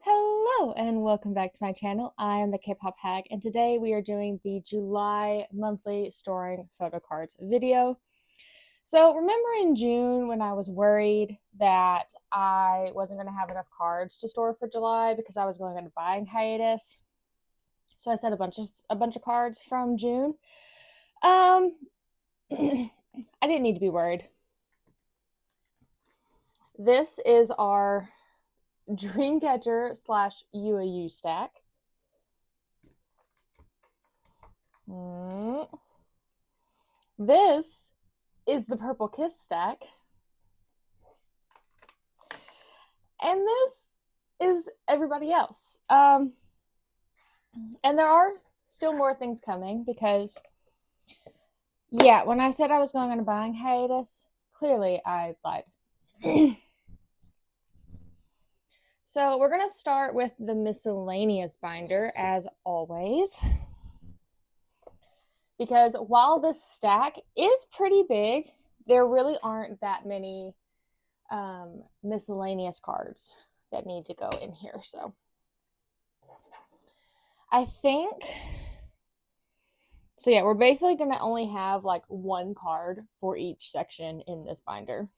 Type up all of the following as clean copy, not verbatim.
Hello and welcome back to my channel. I am the KPopHag and today we are doing the July monthly storing photo cards video. So remember in June when I was worried that I wasn't going to have enough cards to store for July because I was going on a buying hiatus. So I set a bunch of cards from June. I didn't need to be worried. This is our Dreamcatcher / UAU stack. This is the Purple Kiss stack. And this is everybody else. And there are still more things coming because, yeah, when I said I was going on a buying hiatus, clearly I lied. So we're going to start with the miscellaneous binder as always. Because while this stack is pretty big, there really aren't that many miscellaneous cards that need to go in here. So I think, so yeah, we're basically going to only have like one card for each section in this binder.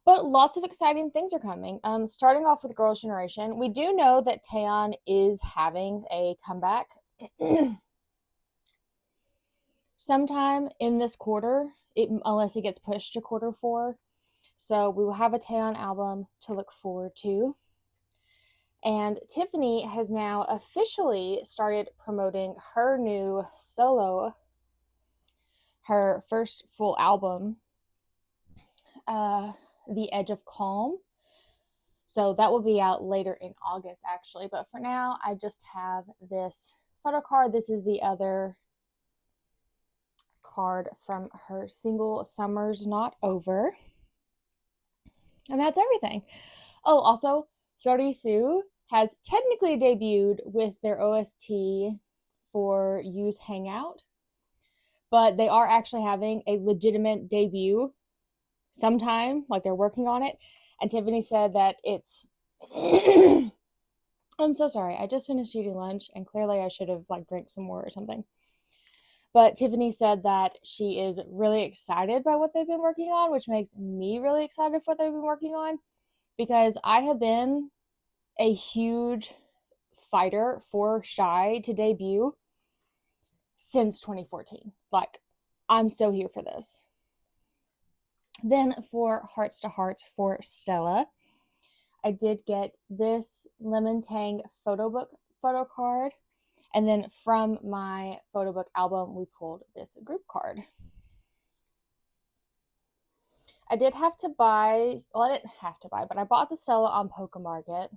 But lots of exciting things are coming. Starting off with Girls' Generation, we do know that Taeyeon is having a comeback sometime in this quarter, unless it gets pushed to quarter 4. So we will have a Taeyeon album to look forward to. And Tiffany has now officially started promoting her new solo, her first full album, The Edge of Calm. So that will be out later in August, actually. But for now, I just have this photo card. This is the other card from her single Summer's Not Over. And that's everything. Oh, also, Hyori Soo has technically debuted with their OST for Use Hangout. But they are actually having a legitimate debut sometime, like they're working on it. And Tiffany said that it's I'm so sorry, I just finished eating lunch and clearly I should have like drank some more or something. But Tiffany said that she is really excited by what they've been working on, which makes me really excited for what they've been working on, because I have been a huge fighter for Shy to debut since 2014. Like, I'm so here for this. Then for Hearts to Hearts for Stella, I did get this Lemon Tang photo card. And then from my photo book album, we pulled this group card. I did have to buy, well, I didn't have to buy, but I bought the Stella on Pokemarket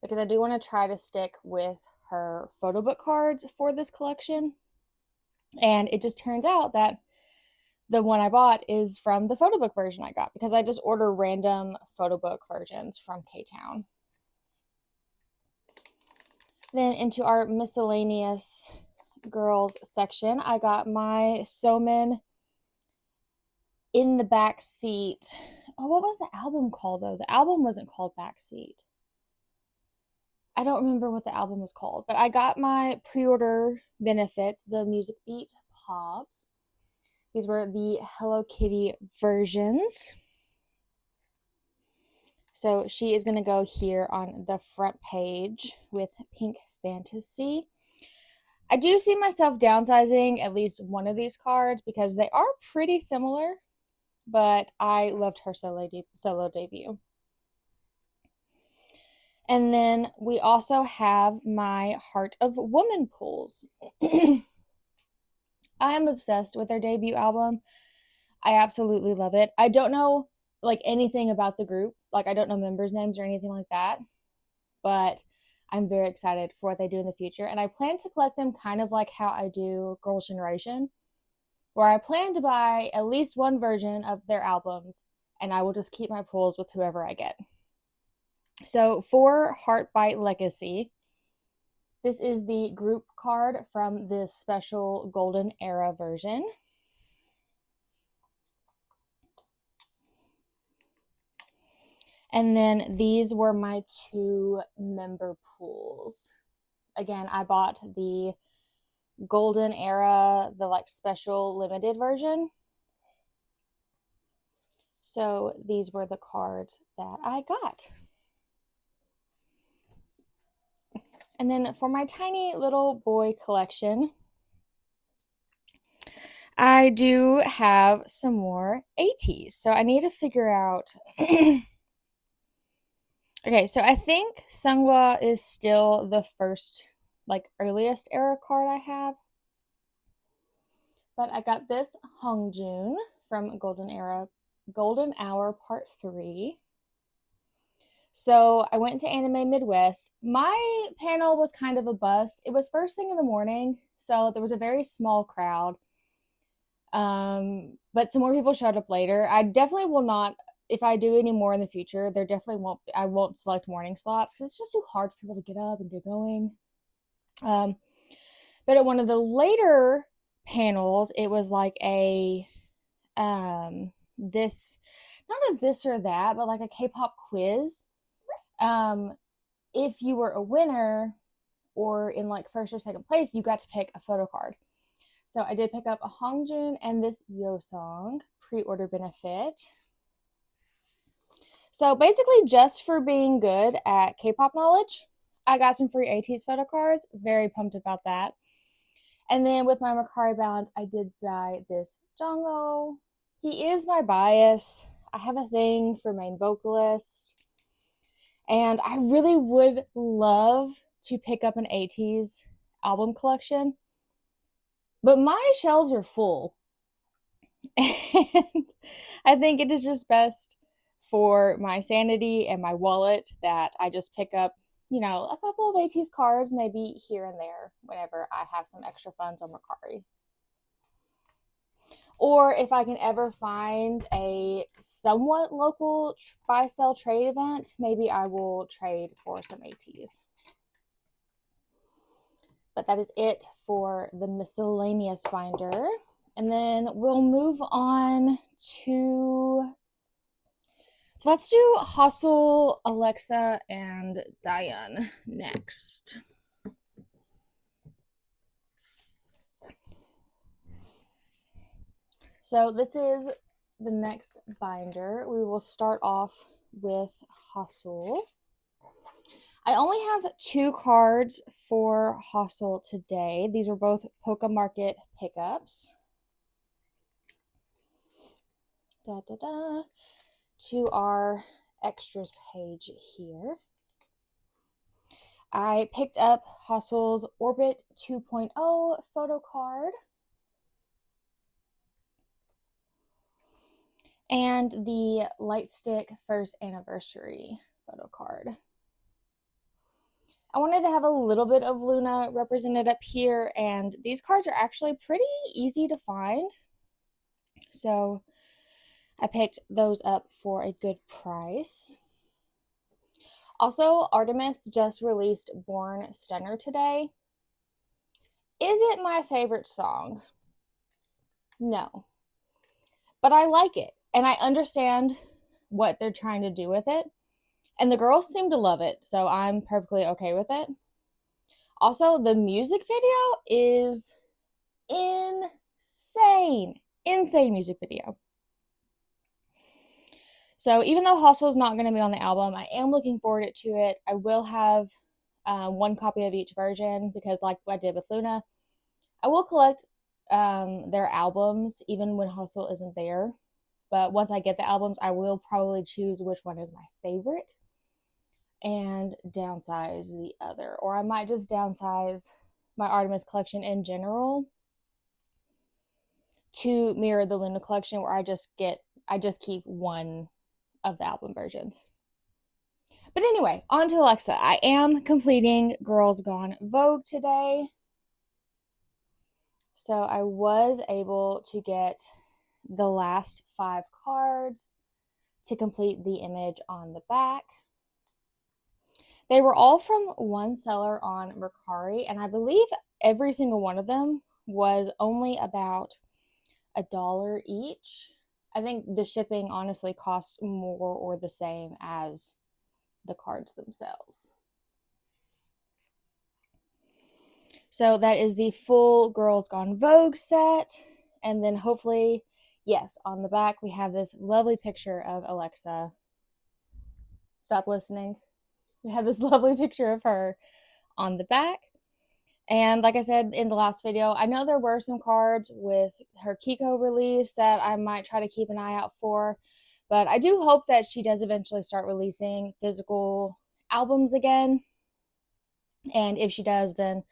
because I do want to try to stick with her photo book cards for this collection. And it just turns out that the one I bought is from the photo book version I got because I just order random photo book versions from K-Town. Then into our miscellaneous girls section, I got my Somin In the Back Seat. Oh, what was the album called though? The album wasn't called Backseat. I don't remember what the album was called, but I got my pre-order benefits, the Music Beat Pops. These were the Hello Kitty versions. So she is going to go here on the front page with Pink Fantasy. I do see myself downsizing at least one of these cards because they are pretty similar, but I loved her solo debut. And then we also have my Heart of Woman pulls. I am obsessed with their debut album. I absolutely love it. I don't know like anything about the group. Like I don't know members' names or anything like that. But I'm very excited for what they do in the future. And I plan to collect them kind of like how I do Girls' Generation, where I plan to buy at least one version of their albums and I will just keep my pulls with whoever I get. So for Heartbite Legacy, this is the group card from this special Golden Era version. And then these were my 2 member pools. Again, I bought the golden era, the like special limited version. So these were the cards that I got. And then for my tiny little boy collection, I do have some more 80s. So I need to figure out. Okay, so I think Sunghwa is still the first, like, earliest era card I have. But I got this Hongjun from Golden Hour Part 3. So I went to Anime Midwest. My panel was kind of a bust. It was first thing in the morning, so there was a very small crowd. But some more people showed up later. I definitely will not, if I do any more in the future, I won't select morning slots because it's just too hard for people to get up and get going. But at one of the later panels, it was like a this, not a this or that, but like a K-pop quiz. If you were a winner or in like first or second place, you got to pick a photo card. So I did pick up a Hongjun and this Yeosang pre-order benefit. So basically, just for being good at K-pop knowledge, I got some free ATEEZ photo cards. Very pumped about that. And then with my Mercari balance, I did buy this Jongho. He is my bias. I have a thing for main vocalist. And I really would love to pick up an ATEEZ album collection. But my shelves are full. And I think it is just best for my sanity and my wallet that I just pick up, you know, a couple of ATEEZ cards, maybe here and there, whenever I have some extra funds on Mercari. Or if I can ever find a somewhat local buy-sell trade event, maybe I will trade for some ATEEZ. But that is it for the miscellaneous binder. And then we'll move on to, let's do Hustle, Alexa, and Diane next. So this is the next binder. We will start off with Hustle. I only have 2 cards for Hustle today. These were both Poké Market pickups. To our extras page here. I picked up Hustle's Orbit 2.0 photo card. And the Lightstick first anniversary photo card. I wanted to have a little bit of Luna represented up here, and these cards are actually pretty easy to find. So I picked those up for a good price. Also, ARTMS just released Born Stunner today. Is it my favorite song? No. But I like it, and I understand what they're trying to do with it. And the girls seem to love it, so I'm perfectly okay with it. Also, the music video is insane. Insane music video. So even though Hustle is not going to be on the album, I am looking forward to it. I will have 1 copy of each version because, like I did with Luna, I will collect their albums even when Hustle isn't there. But once I get the albums, I will probably choose which one is my favorite and downsize the other. Or I might just downsize my ARTMS collection in general to mirror the Luna collection, where I just keep one of the album versions. But anyway, on to Alexa. I am completing Girls Gone Vogue today. So I was able to get the last 5 cards to complete the image on the back. They were all from one seller on Mercari, and I believe every single one of them was only about $1 each. I think the shipping honestly costs more or the same as the cards themselves. So that is the full Girls Gone Vogue set. And then hopefully, yes, on the back we have this lovely picture of Alexa. Stop listening. We have this lovely picture of her on the back. And like I said in the last video, I know there were some cards with her Kiko release that I might try to keep an eye out for. But I do hope that she does eventually start releasing physical albums again. And if she does, then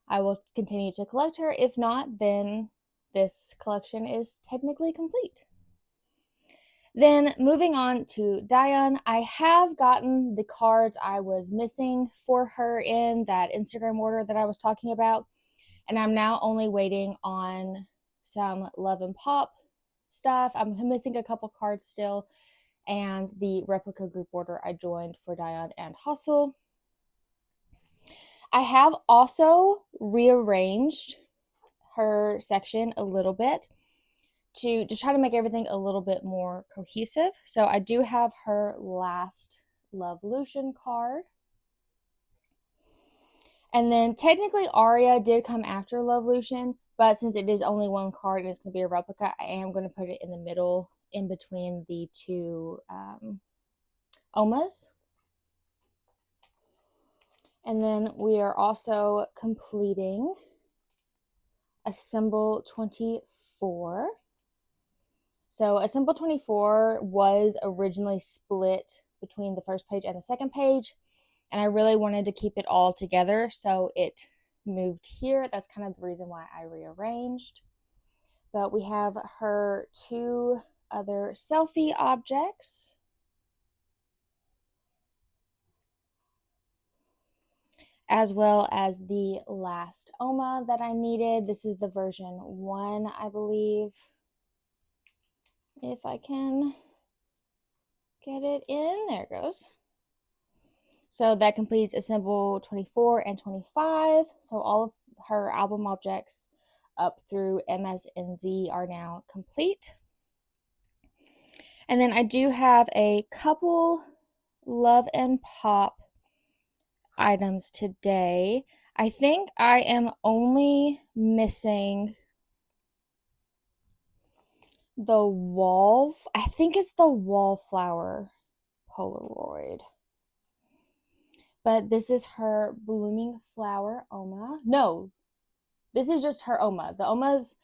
I will continue to collect her. If not, then this collection is technically complete. Then moving on to Diane, I have gotten the cards I was missing for her in that Instagram order that I was talking about. And I'm now only waiting on some Love and Pop stuff. I'm missing a couple cards still, and the replica group order I joined for Diane and Hustle. I have also rearranged her section a little bit to try to make everything a little bit more cohesive. So I do have her last Lovolution card. And then technically Aria did come after Lovolution, but since it is only one card and it's going to be a replica, I am going to put it in the middle in between the two Omas. And then we are also completing Assemble 24. So Assemble 24 was originally split between the first page and the second page, and I really wanted to keep it all together, so it moved here. That's kind of the reason why I rearranged. But we have her two other selfie objects. As well as the last Oma that I needed. This is the version 1, I believe. If I can get it in, there it goes. So that completes Assemble 24 and 25. So all of her album objects up through MS and Z are now complete. And then I do have a couple Love and Pop items today. I think I am only missing the I think it's the Wallflower Polaroid. But this is her Blooming Flower Oma. No, this is just her Oma. The Omas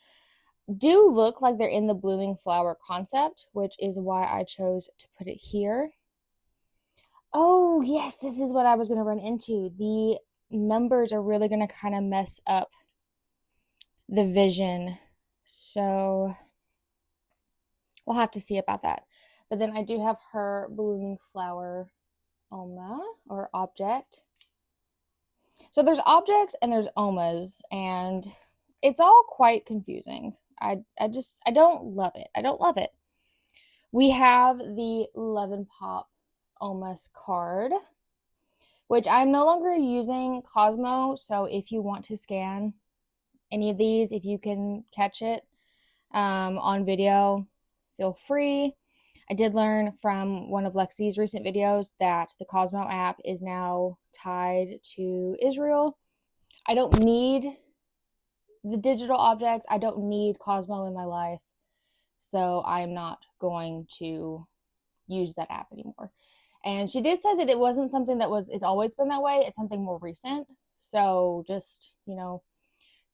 do look like they're in the Blooming Flower concept, which is why I chose to put it here. Oh, yes, this is what I was going to run into. The numbers are really going to kind of mess up the vision. So we'll have to see about that. But then I do have her Blooming Flower Oma or object. So there's objects and there's Omas, and it's all quite confusing. I don't love it. I don't love it. We have the Love and Pop Omas card, which I'm no longer using Cosmo. So if you want to scan any of these, if you can catch it on video, feel free. I did learn from one of Lexi's recent videos that the Cosmo app is now tied to Israel. I don't need the digital objects. I don't need Cosmo in my life. So I'm not going to use that app anymore. And she did say that it wasn't something that it's always been that way. It's something more recent. So just,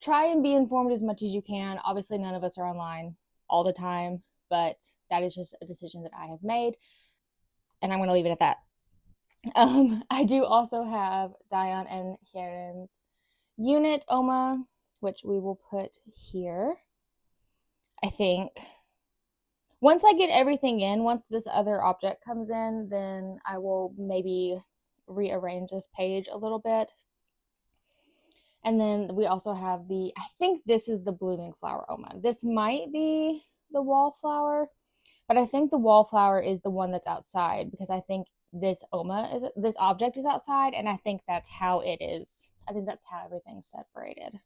try and be informed as much as you can. Obviously, none of us are online all the time, but that is just a decision that I have made. And I'm going to leave it at that. I do also have Diane and Karen's unit Oma, which we will put here. I think once I get everything in, once this other object comes in, then I will maybe rearrange this page a little bit. And then we also have I think this is the Blooming Flower Oma. This might be the Wallflower, but I think the Wallflower is the one that's outside, because I think this object is outside, and I think that's how it is. I think that's how everything's separated.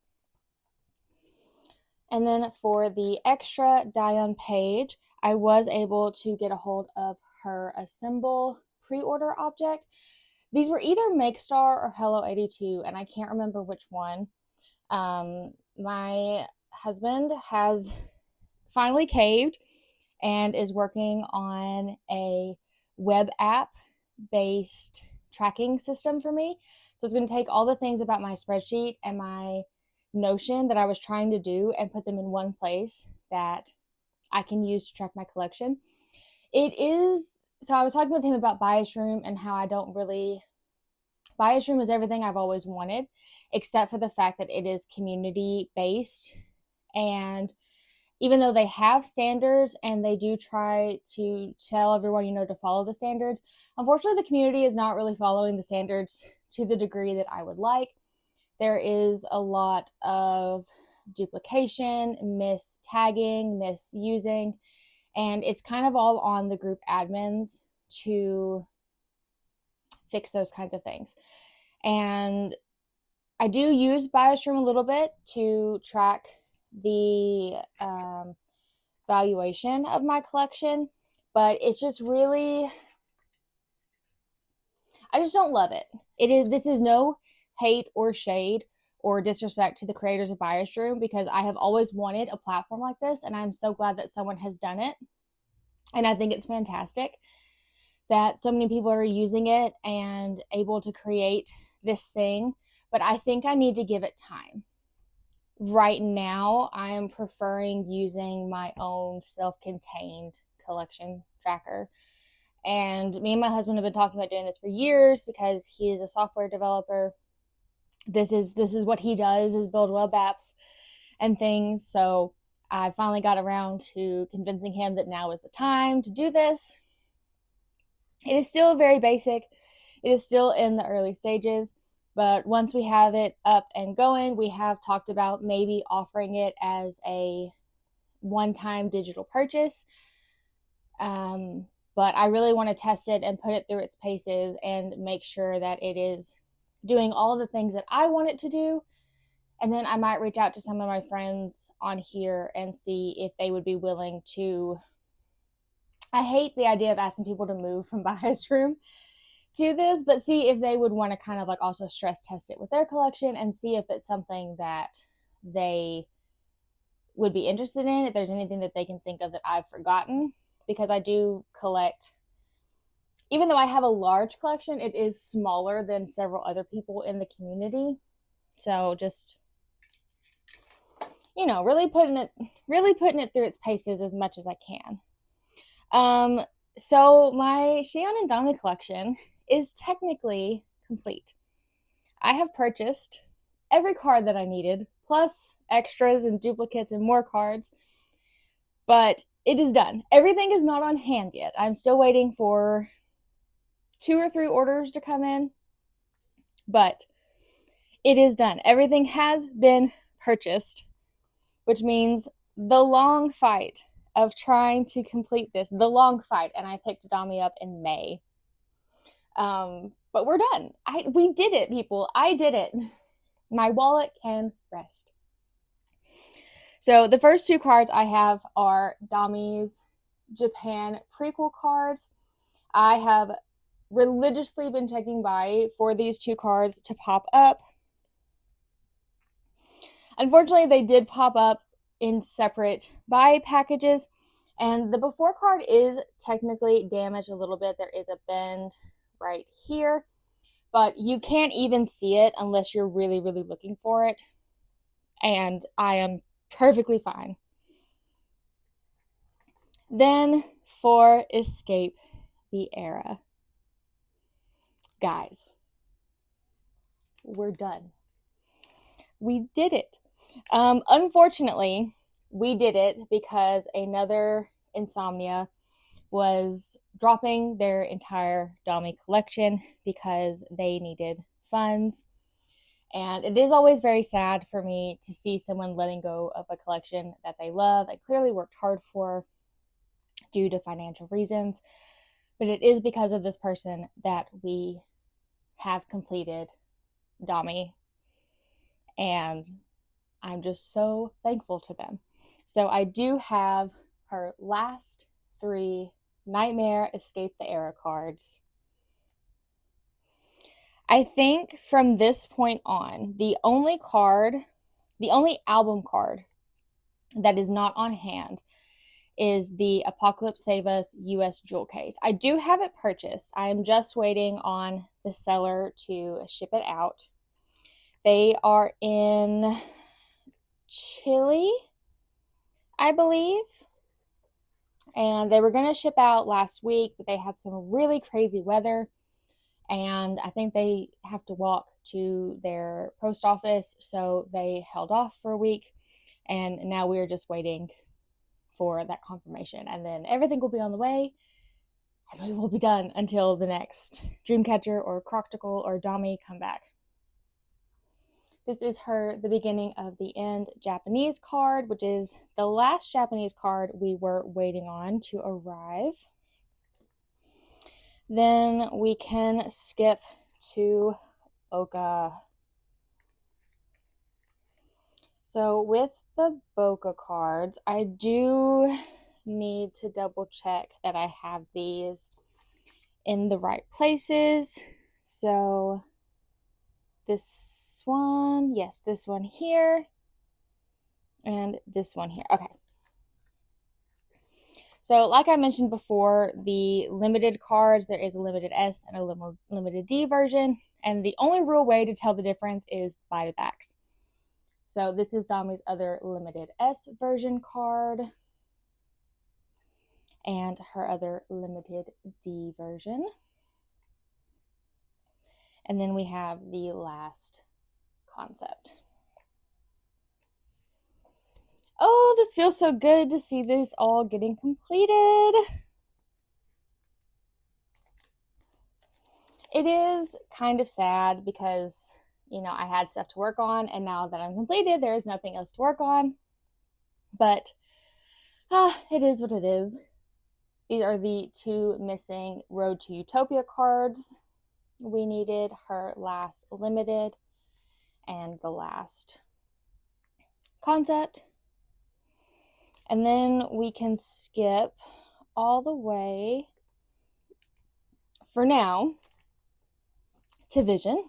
And then for the extra Diane page, I was able to get a hold of her Assemble pre-order object. These were either MakeStar or Hello 82, and I can't remember which one. My husband has finally caved and is working on a web app based tracking system for me. So it's going to take all the things about my spreadsheet and my Notion that I was trying to do and put them in one place that I can use to track my collection. So I was talking with him about BiasRoom and how BiasRoom is everything I've always wanted, except for the fact that it is community based. And even though they have standards and they do try to tell everyone, to follow the standards, unfortunately, the community is not really following the standards to the degree that I would like. There is a lot of duplication, mistagging, misusing, and it's kind of all on the group admins to fix those kinds of things. And I do use BiasRoom a little bit to track the valuation of my collection, but it's just really, I just don't love it. This is no hate or shade or disrespect to the creators of BiasRoom, because I have always wanted a platform like this, and I'm so glad that someone has done it. And I think it's fantastic that so many people are using it and able to create this thing, but I think I need to give it time. Right now, I am preferring using my own self-contained collection tracker. And me and my husband have been talking about doing this for years because he is a software developer. This is what he does, is build web apps and things. So I finally got around to convincing him that now is the time to do this. It is still very basic. It is still in the early stages. But once we have it up and going, we have talked about maybe offering it as a one-time digital purchase. But I really want to test it and put it through its paces and make sure that it is doing all of the things that I want it to do. And then I might reach out to some of my friends on here and see if they would be willing to. I hate the idea of asking people to move from BiasRoom to this, but see if they would want to kind of like also stress test it with their collection and see if it's something that they would be interested in, if there's anything that they can think of that I've forgotten, because I do collect, even though I have a large collection, it is smaller than several other people in the community. So just, really putting it through its paces as much as I can. So my Shion and Dami collection is technically complete. I have purchased every card that I needed, plus extras and duplicates and more cards, but it is done. Everything is not on hand yet. I'm still waiting for 2 or 3 orders to come in, but it is done. Everything has been purchased, which means the long fight of trying to complete this, and I picked Dami up in May. But we're done. We did it, people. I did it. My wallet can rest. So the first 2 cards I have are Dami's Japan prequel cards. I have religiously been checking by for these 2 cards to pop up. Unfortunately, they did pop up in separate buy packages, and the before card is technically damaged a little bit. There is a bend right here, but you can't even see it unless you're really, really looking for it, and I am perfectly fine. Then for Escape the Era. Guys, we're done. We did it. Unfortunately, we did it because another Insomnia was dropping their entire Dami collection because they needed funds. And it is always very sad for me to see someone letting go of a collection that they love and clearly worked hard for due to financial reasons. But it is because of this person that we have completed Dami. And I'm just so thankful to them. So I do have her last 3 Nightmare Escape the Era cards. I think from this point on, the only album card that is not on hand is the Apocalypse Save Us US jewel case. I do have it purchased. I am just waiting on the seller to ship it out. They are in Chile, I believe. And they were going to ship out last week, but they had some really crazy weather. And I think they have to walk to their post office, so they held off for a week. And now we're just waiting for that confirmation. And then everything will be on the way. And we will be done until the next Dreamcatcher or Croctical or Dami come back. This is The Beginning of the End Japanese card, which is the last Japanese card we were waiting on to arrive. Then we can skip to Boca. So with the Boca cards, I do need to double check that I have these in the right places. So this one, yes, this one here, and this one here. Okay. So like I mentioned before, the limited cards, there is a limited S and a limited D version, and the only real way to tell the difference is by the backs. So this is Dami's other limited S version card and her other limited D version. And then we have the last concept. Oh, this feels so good to see this all getting completed. It is kind of sad because, I had stuff to work on, and now that I'm completed, there is nothing else to work on. But it is what it is. These are the 2 missing Road to Utopia cards. We needed her last limited and the last concept. And then we can skip all the way, for now, to Vision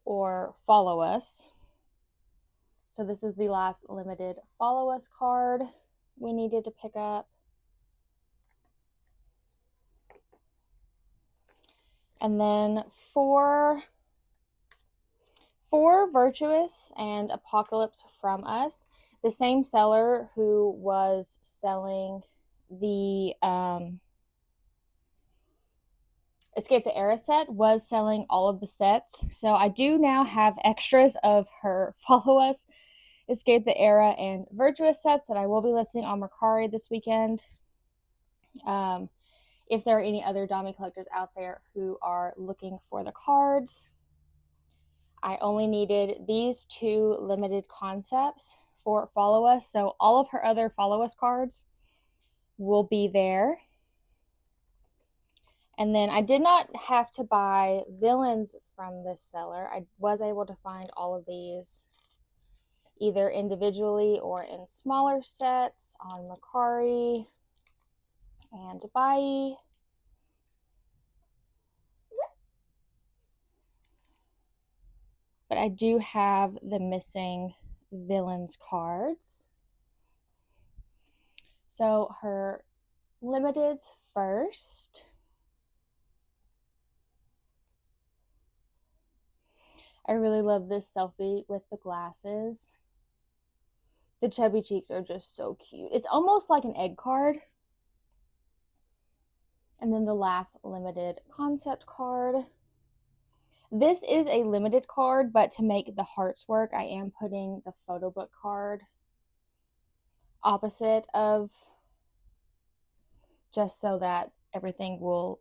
or Follow Us. So this is the last limited Follow Us card we needed to pick up. And then for Virtuous and Apocalypse from Us, the same seller who was selling the Escape the Era set was selling all of the sets. So I do now have extras of her Follow Us, Escape the Era, and Virtuous sets that I will be listing on Mercari this weekend. If there are any other Dami collectors out there who are looking for the cards, I only needed these 2 limited concepts for Follow Us. So all of her other Follow Us cards will be there. And then I did not have to buy villains from this seller. I was able to find all of these either individually or in smaller sets on Mercari and Dubai. But I do have the missing villains cards. So her limiteds first. I really love this selfie with the glasses. The chubby cheeks are just so cute. It's almost like an egg card. And then the last limited concept card. This is a limited card, but to make the hearts work, I am putting the photo book card opposite of, just so that everything will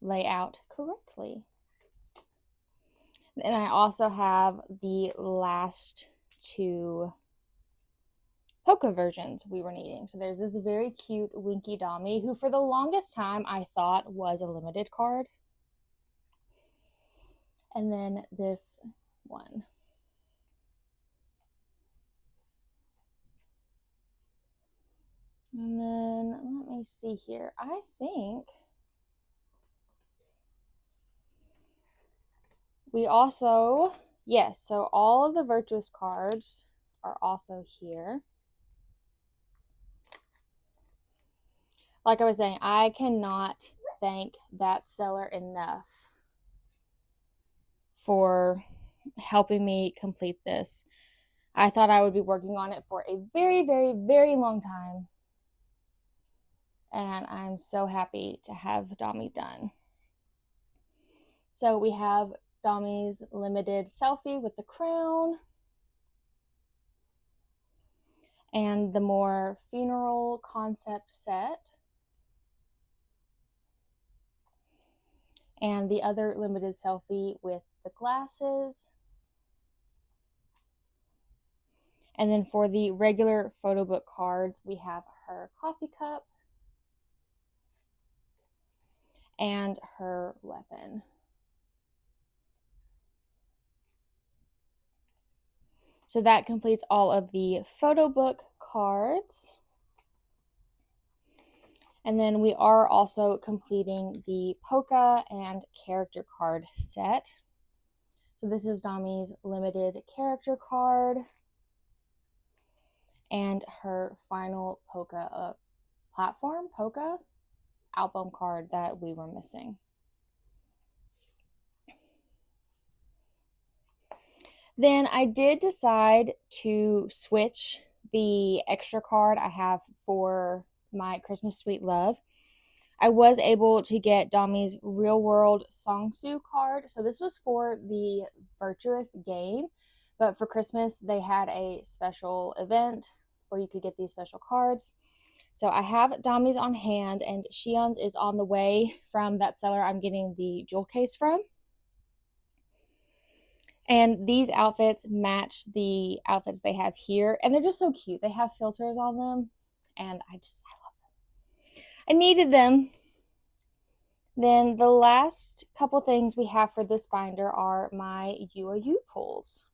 lay out correctly. And I also have the last 2 Polka versions we were needing. So there's this very cute Winky Dami, who for the longest time I thought was a limited card. And then this one. And then let me see here. I think we also, yes, so all of the Virtuous cards are also here. Like I was saying, I cannot thank that seller enough for helping me complete this. I thought I would be working on it for a very, very, very long time. And I'm so happy to have Dami done. So we have Dami's limited selfie with the crown and the more funeral concept set. And the other limited selfie with the glasses. And then for the regular photo book cards, we have her coffee cup and her weapon. So that completes all of the photo book cards. And then we are also completing the polka and character card set. So this is Dami's limited character card and her final polka polka album card that we were missing. Then I did decide to switch the extra card I have for my Christmas Sweet Love. I was able to get Dami's Real World Songsu card. So this was for the Virtuous game, but for Christmas they had a special event where you could get these special cards. So I have Dami's on hand, and Shion's is on the way from that seller I'm getting the jewel case from. And these outfits match the outfits they have here, and they're just so cute. They have filters on them, and I love them. I needed them. Then the last couple things we have for this binder are my UOU pulls.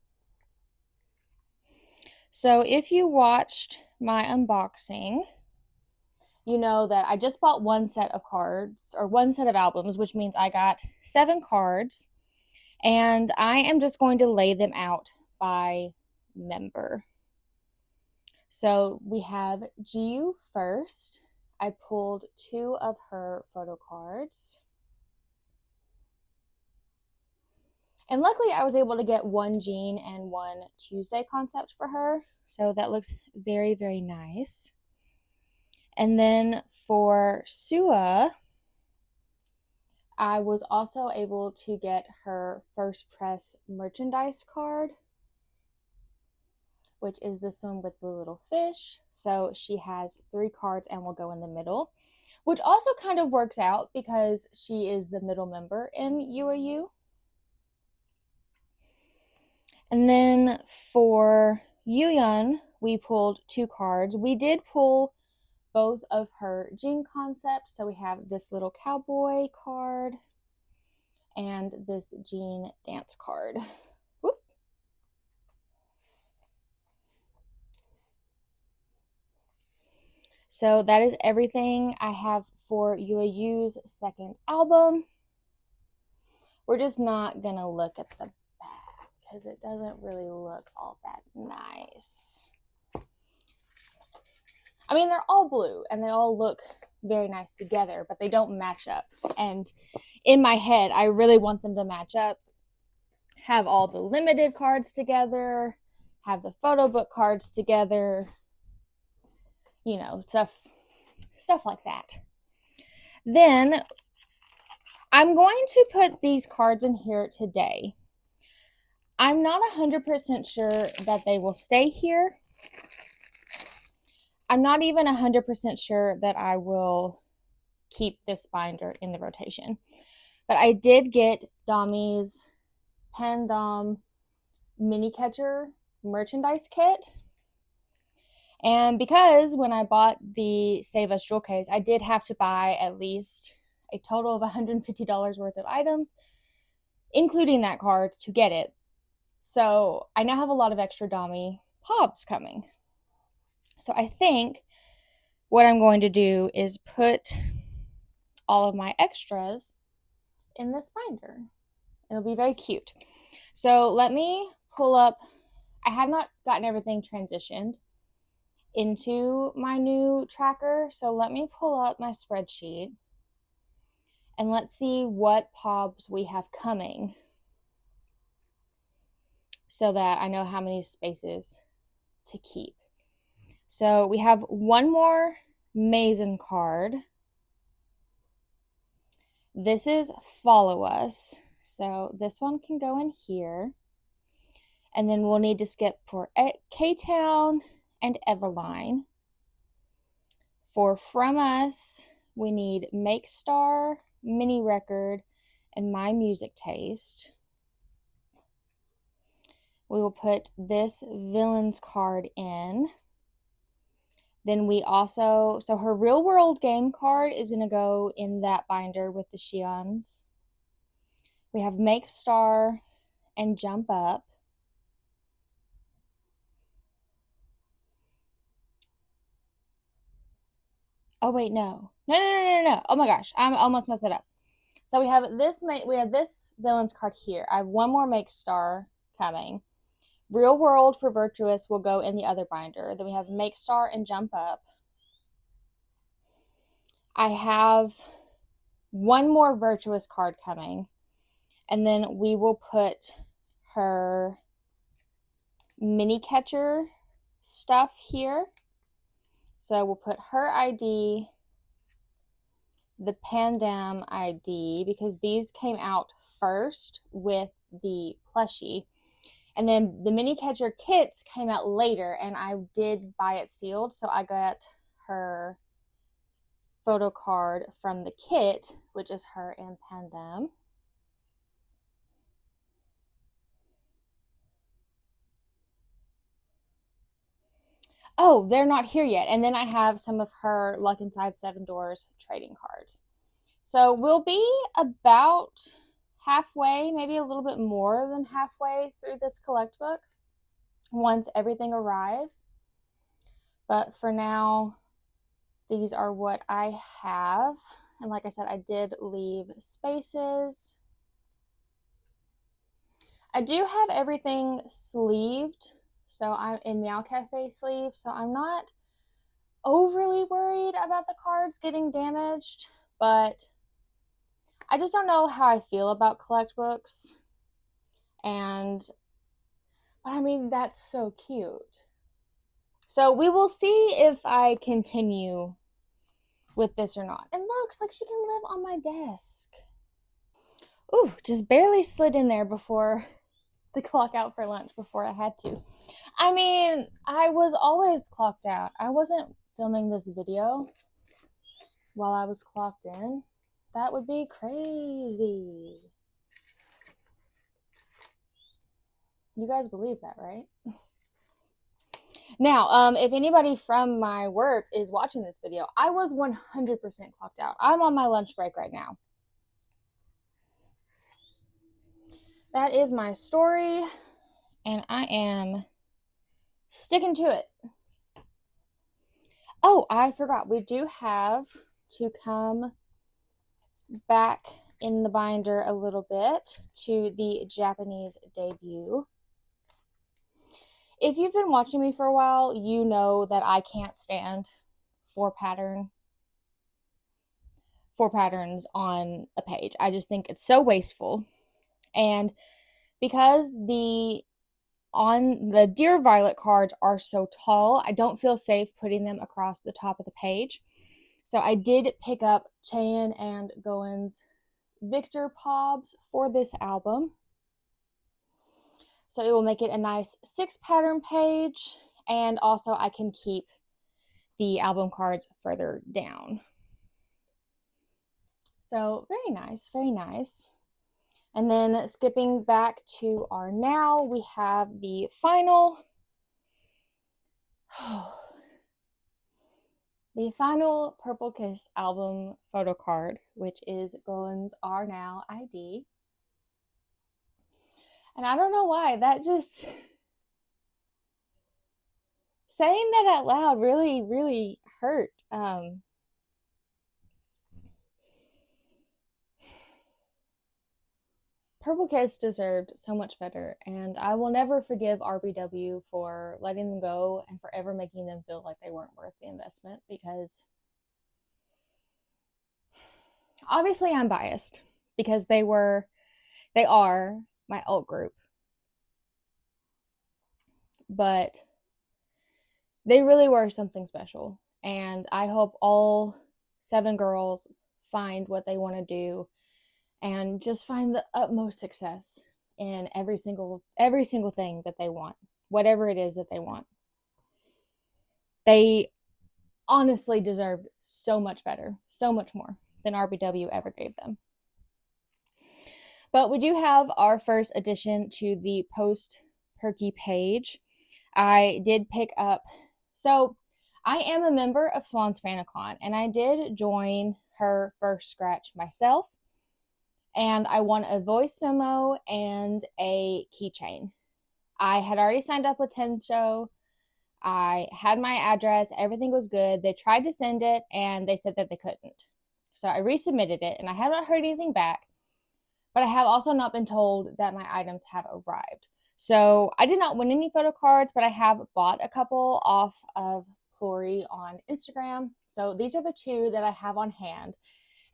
So if you watched my unboxing, you know that I just bought one set of cards, or one set of albums, which means I got 7 cards, and I am just going to lay them out by member. So we have GU first. I pulled 2 of her photo cards. And luckily I was able to get 1 Jean and 1 Tuesday concept for her. So that looks very, very nice. And then for Sua, I was also able to get her first press merchandise card, which is this one with the little fish. So she has 3 cards and will go in the middle, which also kind of works out because she is the middle member in UAU. And then for Yuyun, we pulled 2 cards. We did pull both of her Jean concepts. So we have this little cowboy card and this Jean dance card. Whoop. So that is everything I have for UAU's second album. We're just not gonna look at the back because it doesn't really look all that nice. I mean, they're all blue and they all look very nice together, but they don't match up. And in my head, I really want them to match up. Have all the limited cards together, have the photo book cards together, you know, stuff like that. Then I'm going to put these cards in here today. I'm not 100% sure that they will stay here. I'm not even 100% sure that I will keep this binder in the rotation. But I did get Dami's Pandom Mini Catcher merchandise kit. And because when I bought the Save Us jewel case, I did have to buy at least a total of $150 worth of items, including that card, to get it. So I now have a lot of extra Dami Pobs coming. So I think what I'm going to do is put all of my extras in this binder. It'll be very cute. So let me pull up, I have not gotten everything transitioned into my new tracker, so let me pull up my spreadsheet and let's see what pobs we have coming so that I know how many spaces to keep. So we have one more Mason card. This is Follow Us. So this one can go in here. And then we'll need to skip for K-Town and Eveline. For From Us, we need Make Star, Mini Record, and My Music Taste. We will put this Villains card in. Then we also, so her Real World Game card is going to go in that binder with the Xions. We have Make Star and Jump Up. Oh wait, no. No. Oh my gosh, I almost messed it up. So we have this Villains card here. I have one more Make Star coming. Real World for Virtuous will go in the other binder. Then we have Make Star and Jump Up. I have one more Virtuous card coming. And then we will put her Mini Catcher stuff here. So we'll put her ID, the Pandam ID, because these came out first with the plushie. And then the Mini Catcher kits came out later, and I did buy it sealed, so I got her photo card from the kit, which is her and Pandam. Oh, they're not here yet. And then I have some of her Luck Inside Seven Doors trading cards. So we'll be about halfway, maybe a little bit more than halfway through this collect book once everything arrives. But for now, these are what I have. And like I said, I did leave spaces. I do have everything sleeved. So I'm in Meow Cafe sleeve. So I'm not overly worried about the cards getting damaged. But I just don't know how I feel about collect books. But I mean, that's so cute. So we will see if I continue with this or not. And looks like she can live on my desk. Ooh, just barely slid in there before the clock out for lunch before I had to. I mean, I was always clocked out. I wasn't filming this video while I was clocked in. That would be crazy. You guys believe that, right? Now, if anybody from my work is watching this video, I was 100% clocked out. I'm on my lunch break right now. That is my story, and I am sticking to it. Oh, I forgot. We do have to come back in the binder a little bit to the Japanese debut. If you've been watching me for a while, you know that I can't stand four patterns on a page. I just think it's so wasteful. And because the Dear Violet cards are so tall, I don't feel safe putting them across the top of the page. So I did pick up Chan and Goen's Victor Pobs for this album. So it will make it a nice 6 pattern page, and also I can keep the album cards further down. So very nice, very nice. And then skipping back to our now, we have the final Purple Kiss album photo card, which is Goen's Are Now ID. And I don't know why, that just saying that out loud really, really hurt. Purple Kiss deserved so much better, and I will never forgive RBW for letting them go and forever making them feel like they weren't worth the investment, because obviously I'm biased because they are my alt group, but they really were something special, and I hope all 7 girls find what they want to do and just find the utmost success in every single thing that they want, whatever it is that they want. They honestly deserved so much better, so much more than RBW ever gave them. But we do have our first addition to the post Perky page. I did pick up, so I am a member of Swan's Fanicon, and I did join her first scratch myself, and I won a voice memo and a keychain. I had already signed up with Tensho. I had my address, everything was good. They tried to send it and they said that they couldn't. So I resubmitted it and I have not heard anything back, but I have also not been told that my items have arrived. So I did not win any photo cards, but I have bought a couple off of Flory on Instagram. So these are the 2 that I have on hand.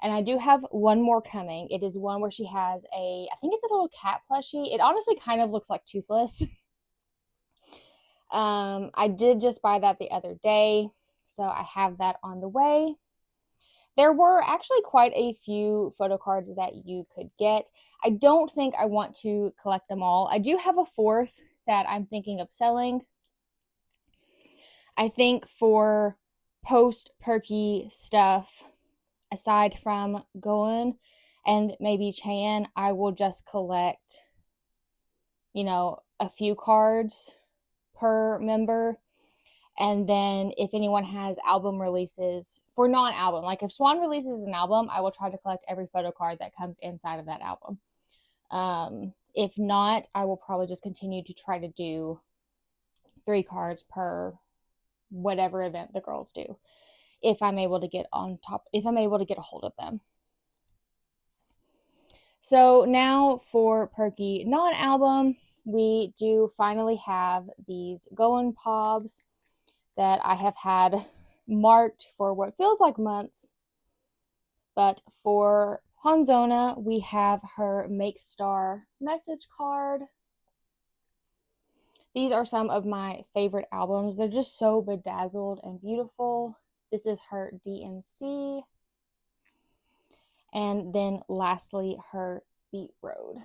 And I do have one more coming. It is one where she has I think it's a little cat plushie. It honestly kind of looks like Toothless. I did just buy that the other day, so I have that on the way. There were actually quite a few photo cards that you could get. I don't think I want to collect them all. I do have a 4th that I'm thinking of selling. I think for post-Perky stuff, aside from Goen and maybe Chan, I will just collect, a few cards per member. And then if anyone has album releases for non-album, like if Swan releases an album, I will try to collect every photo card that comes inside of that album. If not, I will probably just continue to try to do 3 cards per whatever event the girls do, if I'm able to get a hold of them. So now for Perky non-album, we do finally have these Goen Pobs that I have had marked for what feels like months. But for Hanzona, we have her Make Star message card. These are some of my favorite albums. They're just so bedazzled and beautiful. This is her DMC. And then lastly, her Beat Road.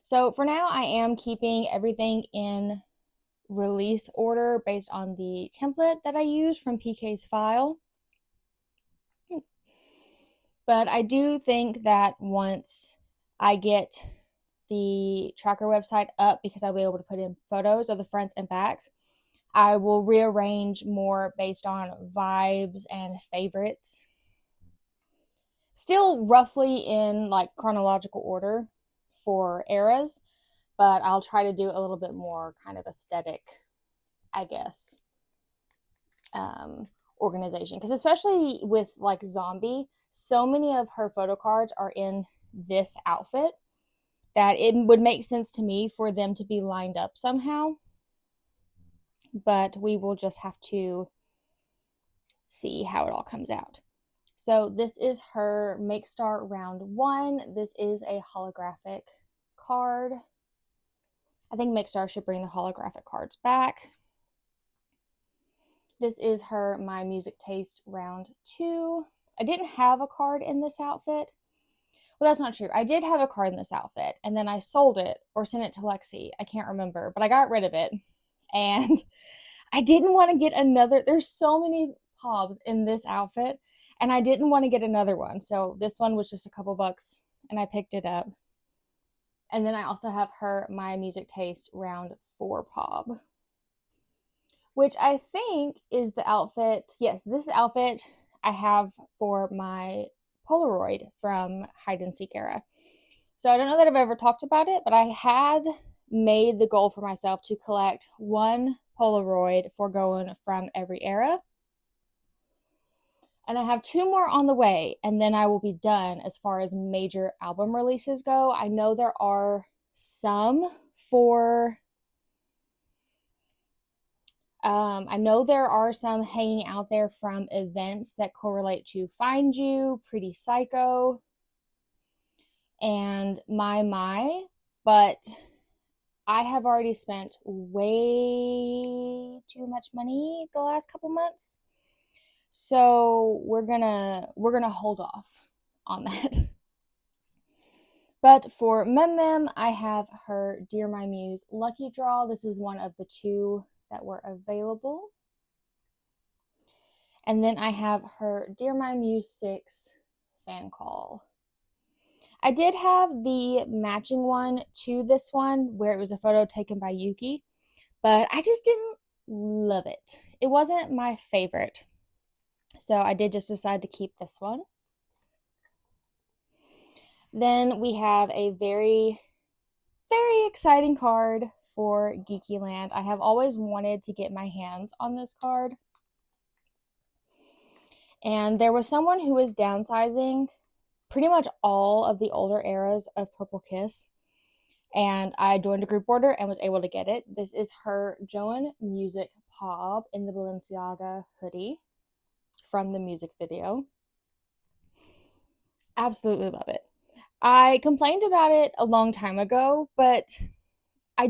So for now, I am keeping everything in release order based on the template that I use from PK's file. But I do think that once I get the tracker website up, because I'll be able to put in photos of the fronts and backs, I will rearrange more based on vibes and favorites. Still roughly in like chronological order for eras, but I'll try to do a little bit more kind of aesthetic, I guess, organization. Because especially with like Zombie, so many of her photo cards are in this outfit that it would make sense to me for them to be lined up somehow. But we will just have to see how it all comes out. So this is her Make Star round 1. This is a holographic card. I think Make Star should bring the holographic cards back. This is her My Music Taste round 2. I didn't have a card in this outfit. Well, that's not true. I did have a card in this outfit, and then I sold it or sent it to Lexi. I can't remember, but I got rid of it. And I didn't want to get another. There's so many Pobs in this outfit, and I didn't want to get another one. So this one was just a couple bucks, and I picked it up. And then I also have her My Music Taste round 4 Pob, which I think is the outfit. Yes, this outfit I have for my Polaroid from Hide and Seek era. So I don't know that I've ever talked about it, but I had made the goal for myself to collect one Polaroid for going from every era. And I have 2 more on the way, and then I will be done as far as major album releases go. I know there are some for I know there are some hanging out there from events that correlate to Find You, Pretty Psycho, and My, but I have already spent way too much money the last couple months. So we're gonna hold off on that. But for Mem, I have her Dear My Muse Lucky Draw. This is one of the 2 that were available. And then I have her Dear My Muse 6 fan call. I did have the matching one to this one where it was a photo taken by Yuki, but I just didn't love it. It wasn't my favorite. So I did just decide to keep this one. Then we have a very, very exciting card for Geeky Land. I have always wanted to get my hands on this card. And there was someone who was downsizing pretty much all of the older eras of Purple Kiss. And I joined a group order and was able to get it. This is her Joan Music Pop in the Balenciaga hoodie from the music video. Absolutely love it. I complained about it a long time ago, but I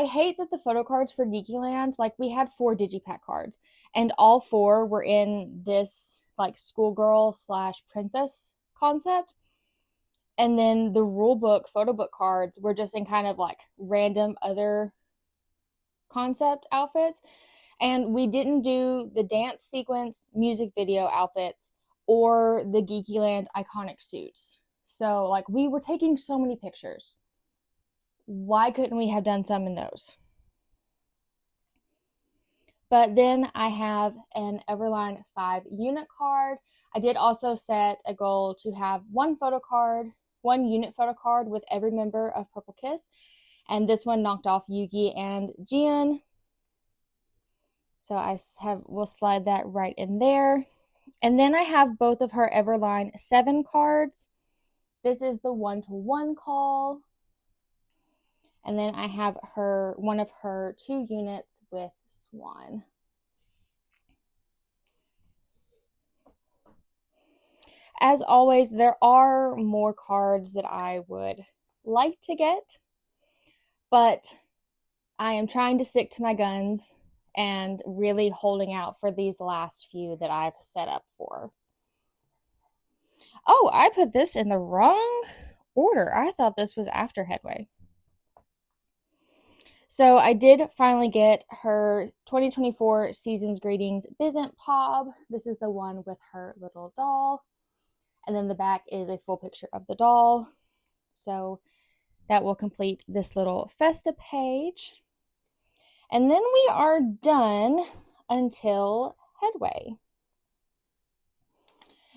hate that the photo cards for Geekyland, like we had 4 digipack cards and all 4 were in this like schoolgirl / princess concept. And then the rule book photo book cards were just in kind of like random other concept outfits. And we didn't do the dance sequence music video outfits or the Geekyland iconic suits. So like we were taking so many pictures. Why couldn't we have done some in those? But then I have an Everline 5 unit card. I did also set a goal to have one unit photo card with every member of Purple Kiss. And this one knocked off Yuki and Jian. So we'll slide that right in there. And then I have both of her Everline 7 cards. This is the 1-to-1 call. And then I have one of her 2 units with Swan. As always, there are more cards that I would like to get, but I am trying to stick to my guns and really holding out for these last few that I've set up for. Oh, I put this in the wrong order. I thought this was after Headway. So I did finally get her 2024 Season's Greetings Bizant Pob. This is the one with her little doll. And then the back is a full picture of the doll. So that will complete this little Festa page. And then we are done until Headway.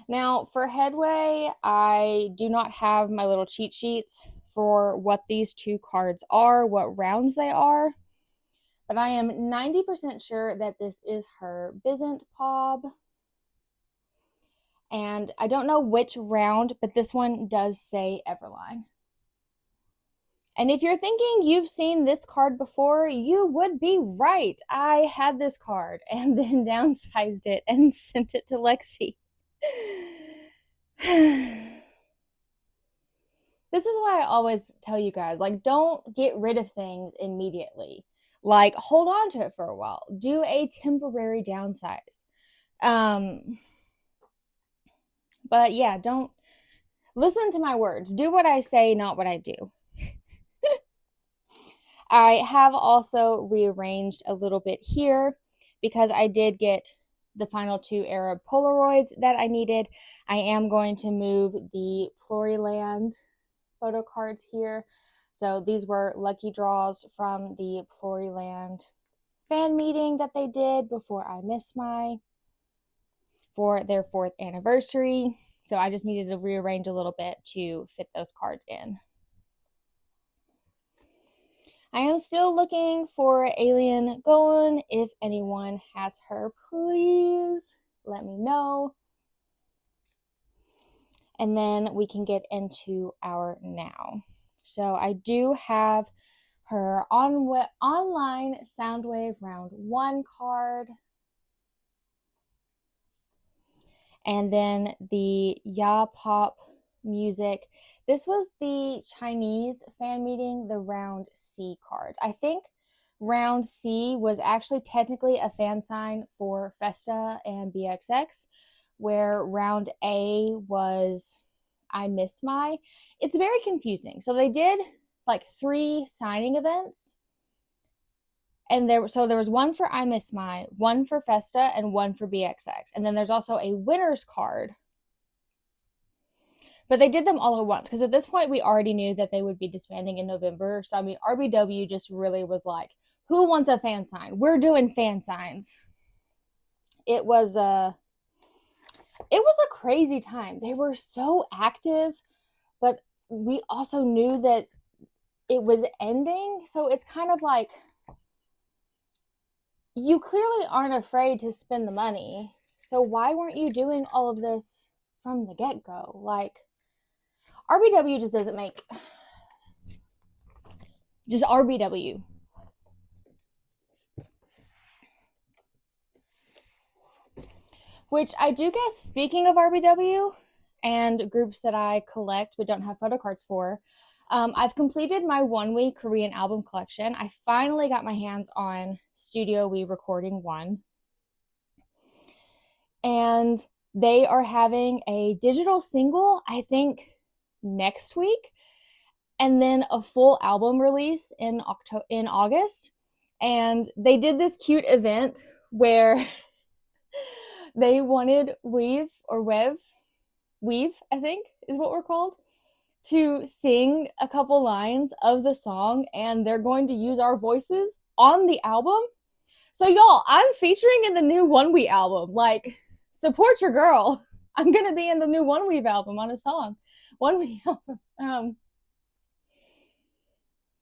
Now for Headway, I do not have my little cheat sheets for what these 2 cards are, what rounds they are. But I am 90% sure that this is her Bizant Pob. And I don't know which round, but this one does say Everline. And if you're thinking you've seen this card before, you would be right. I had this card and then downsized it and sent it to Lexi. This is why I always tell you guys, like, don't get rid of things immediately. Like, hold on to it for a while. Do a temporary downsize. But yeah, don't listen to my words. Do what I say, not what I do. I have also rearranged a little bit here because I did get the final 2 Arab Polaroids that I needed. I am going to move the Floryland photo cards here. So these were lucky draws from the Floryland fan meeting that they did before I missed for their 4th anniversary. So I just needed to rearrange a little bit to fit those cards in. I am still looking for Alien Going. If anyone has her, please let me know. And then we can get into our now. So I do have her online Soundwave round 1 card. And then the KPop music. This was the Chinese fan meeting, the round C cards. I think round C was actually technically a fan sign for Festa and BXX, where round A was I Miss My. It's very confusing. So they did like 3 signing events. And there was one for I Miss My, one for Festa, and one for BXX. And then there's also a winner's card. But they did them all at once, because at this point we already knew that they would be disbanding in November. So I mean, RBW just really was like, who wants a fan sign? We're doing fan signs. It was a crazy time. They were so active, but we also knew that it was ending. So it's kind of like, you clearly aren't afraid to spend the money. So why weren't you doing all of this from the get-go? Like, RBW just doesn't make... Just RBW. Which I do guess, speaking of RBW and groups that I collect but don't have photocards for, I've completed my 1 week Korean album collection. I finally got my hands on Studio We Recording 1. And they are having a digital single, I think, next week. And then a full album release in August. And they did this cute event where they wanted Weave, I think is what we're called, to sing a couple lines of the song, and they're going to use our voices on the album. So y'all, I'm featuring in the new One Week album. Like, support your girl. I'm gonna be in the new One Week album on a song. One Week album.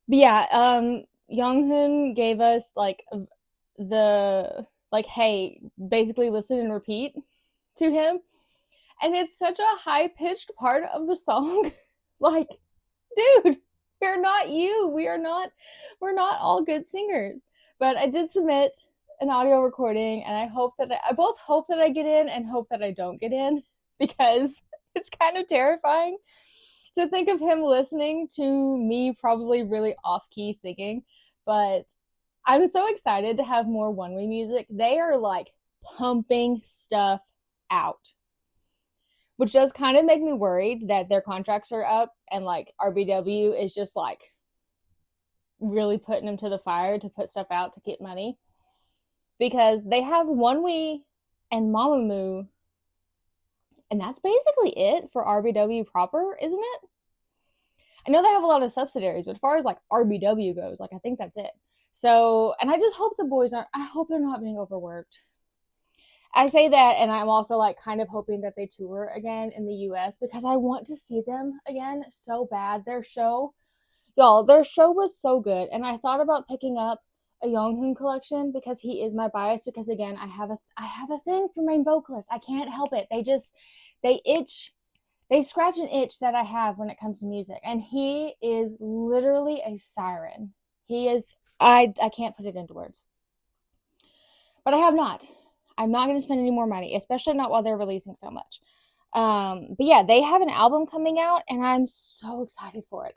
But yeah, Younghoon gave us like hey, basically listen and repeat to him. And it's such a high-pitched part of the song. Like, dude, we're not you. We're not all good singers. But I did submit an audio recording, and I both hope that I get in and hope that I don't get in, because it's kind of terrifying to think of him listening to me probably really off-key singing. But I'm so excited to have more One Way music. They are like pumping stuff out, which does kind of make me worried that their contracts are up and like RBW is just like really putting them to the fire to put stuff out to get money, because they have One Way and Mamamoo, and that's basically it for RBW proper, isn't it? I know they have a lot of subsidiaries, but as far as like RBW goes, like I think that's it. So, and I just hope the boys I hope they're not being overworked. I say that, and I'm also like kind of hoping that they tour again in the US, because I want to see them again so bad. Their show was so good, and I thought about picking up a Younghoon collection because he is my bias. Because again, I have a thing for main vocalists. I can't help it. They scratch an itch that I have when it comes to music, and he is literally a siren. He is. I can't put it into words, but I have not. I'm not going to spend any more money, especially not while they're releasing so much. But yeah, they have an album coming out, and I'm so excited for it.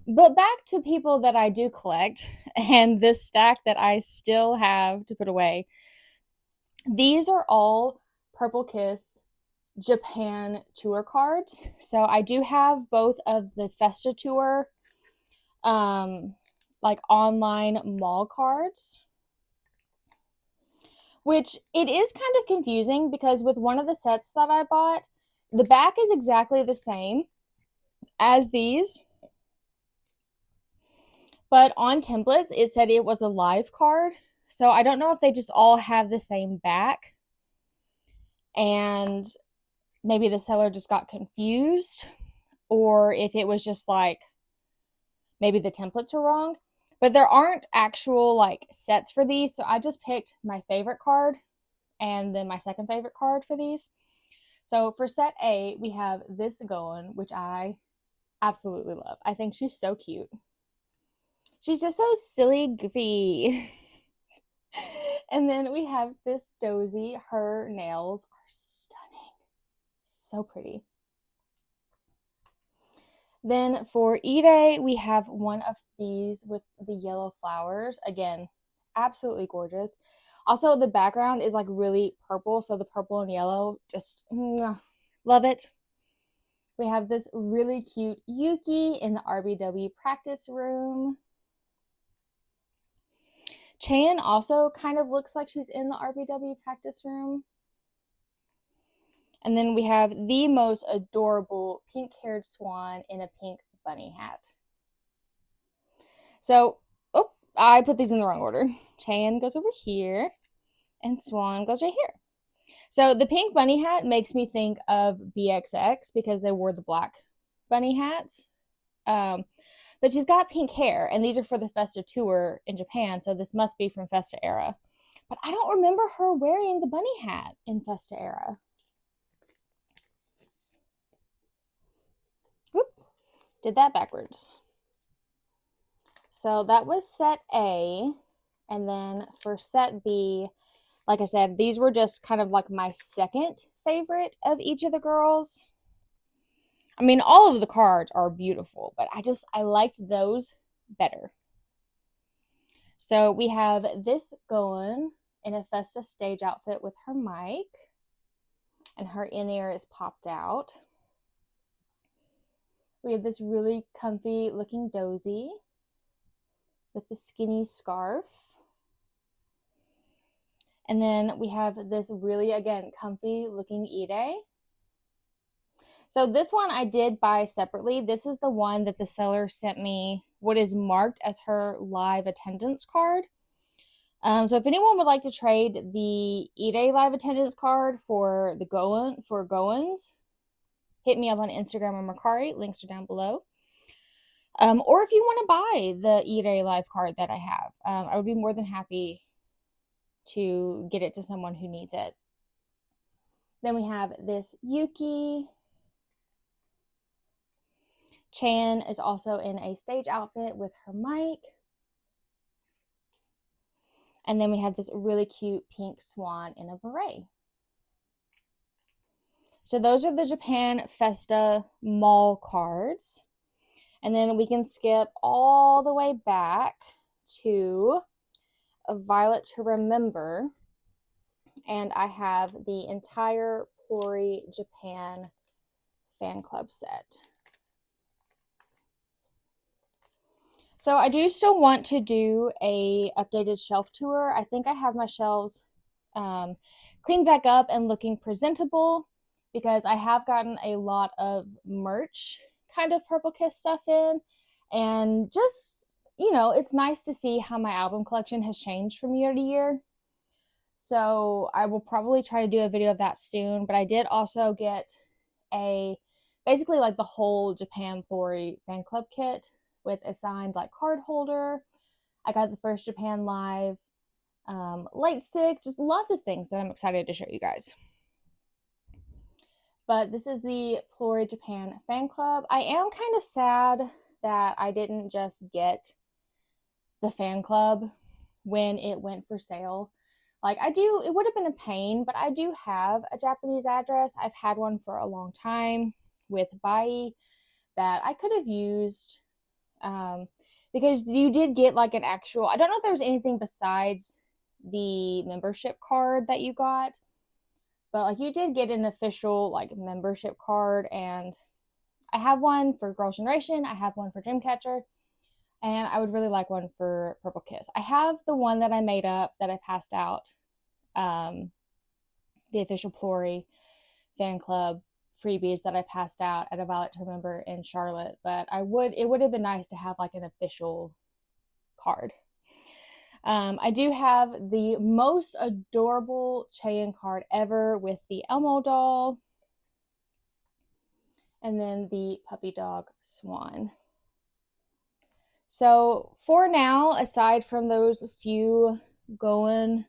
But back to people that I do collect, and this stack that I still have to put away. These are all Purple Kiss Japan tour cards. So I do have both of the Festa tour, like online mall cards, which it is kind of confusing because with one of the sets that I bought, the back is exactly the same as these, but on templates it said it was a live card. So I don't know if they just all have the same back, and maybe the seller just got confused, or if it was just like maybe the templates were wrong, but there aren't actual like sets for these. So I just picked my favorite card and then my second favorite card for these. So for set A, we have this going, which I absolutely love. I think she's so cute. She's just so silly, goofy. And then we have this Dozy. Her nails are stunning. So pretty. Then for E-Day, we have one of these with the yellow flowers. Again, absolutely gorgeous. Also, the background is like really purple, so the purple and yellow, just love it. We have this really cute Yuki in the RBW practice room. Chan also kind of looks like she's in the RBW practice room. And then we have the most adorable pink-haired swan in a pink bunny hat. So, oh, I put these in the wrong order. Chan goes over here, and swan goes right here. So the pink bunny hat makes me think of BXX because they wore the black bunny hats. But she's got pink hair, and these are for the Festa tour in Japan, so this must be from Festa era. But I don't remember her wearing the bunny hat in Festa era. Whoop, did that backwards. So that was set A, and then for set B, like I said, these were just kind of like my second favorite of each of the girls. I mean, all of the cards are beautiful, but I liked those better. So we have this going in a Festa stage outfit with her mic, and her in-ear is popped out. We have this really comfy looking Dozy with the skinny scarf. And then we have this really, again, comfy looking E-Day. So this one I did buy separately. This is the one that the seller sent me what is marked as her live attendance card. So if anyone would like to trade the E-Day live attendance card for the Goins, hit me up on Instagram or Mercari. Links are down below. Or if you want to buy the E-Day live card that I have, I would be more than happy to get it to someone who needs it. Then we have this Yuki. Chan is also in a stage outfit with her mic. And then we have this really cute pink swan in a beret. So those are the Japan Festa mall cards. And then we can skip all the way back to A Violet to Remember. And I have the entire Plory Japan fan club set. So I do still want to do a updated shelf tour. I think I have my shelves cleaned back up and looking presentable because I have gotten a lot of merch kind of Purple Kiss stuff in, and just, you know, it's nice to see how my album collection has changed from year to year. So I will probably try to do a video of that soon, but I did also get basically like the whole Japan Plory fan club kit with a signed like card holder. I got the first Japan Live light stick, just lots of things that I'm excited to show you guys. But this is the Plory Japan fan club. I am kind of sad that I didn't just get the fan club when it went for sale. Like it would have been a pain, but I do have a Japanese address. I've had one for a long time with Bai that I could have used. Because you did get like an actual, I don't know if there was anything besides the membership card that you got, but like you did get an official like membership card, and I have one for Girls' Generation, I have one for Dreamcatcher, and I would really like one for Purple Kiss. I have the one that I made up that I passed out, the official Plory fan club freebies that I passed out at A Violet to Remember in Charlotte, but it would have been nice to have like an official card. I do have the most adorable Chaeyoung card ever with the Elmo doll, and then the puppy dog swan. So for now, aside from those few going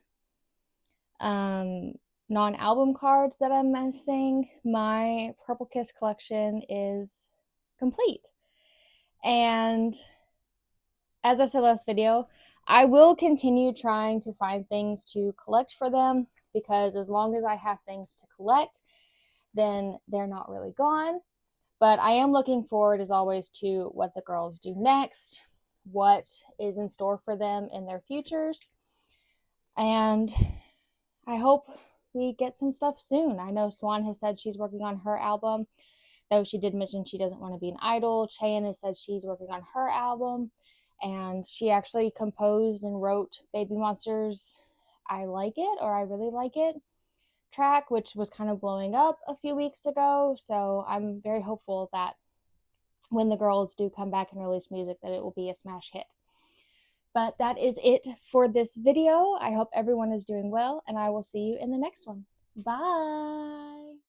non-album cards that I'm missing, my Purple Kiss collection is complete. And as I said last video, I will continue trying to find things to collect for them, because as long as I have things to collect, then they're not really gone. But I am looking forward, as always, to what the girls do next, what is in store for them in their futures. And I hope we get some stuff soon. I know Swan has said she's working on her album, though she did mention she doesn't want to be an idol. Cheyenne has said she's working on her album, and she actually composed and wrote Baby Monsters I Like It, or I Really Like It track, which was kind of blowing up a few weeks ago. So I'm very hopeful that when the girls do come back and release music, that it will be a smash hit. But that is it for this video. I hope everyone is doing well, and I will see you in the next one. Bye.